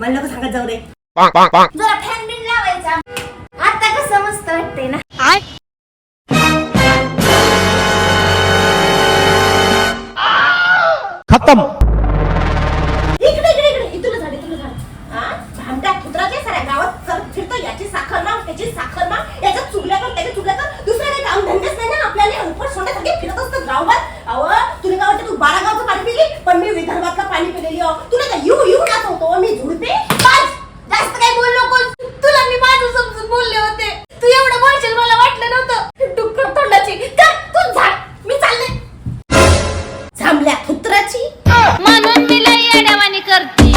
मला नको सांगत जाऊ रे. जरा फॅन बिन लावायचा. आता कसं मस्त वाटतंय ना. खत्म. इकडे इथून झाड इथून झाड. हा भामट्या कुत्राच्या साऱ्या गावात फिरतो. याची साखर माग त्याची साखर माग, याच्यात चुगल्या कर त्याची चुगल्या कर. दुसऱ्या काही काम धंदेच नाही ना आपल्याला. उपट सोंड्यासारखे फिरत असतात गावभर. अहो तुला काय वाटतं तू 12 गावचं पाणी पिली, पण मी विदर्भातलं पाणी पिलेली. तुला काय येऊ नाचवतो मी झुडते. जास्त काही बोल नको. तुला मी माझं समजून बोलले होते. तू एवढं बोलशील मला वाटलं नव्हतं. डुक्कर तोंडाची कर तू झाड. मी चालले. झांबल्या कुत्राची म्हणून मी लई येड्यावानी करते.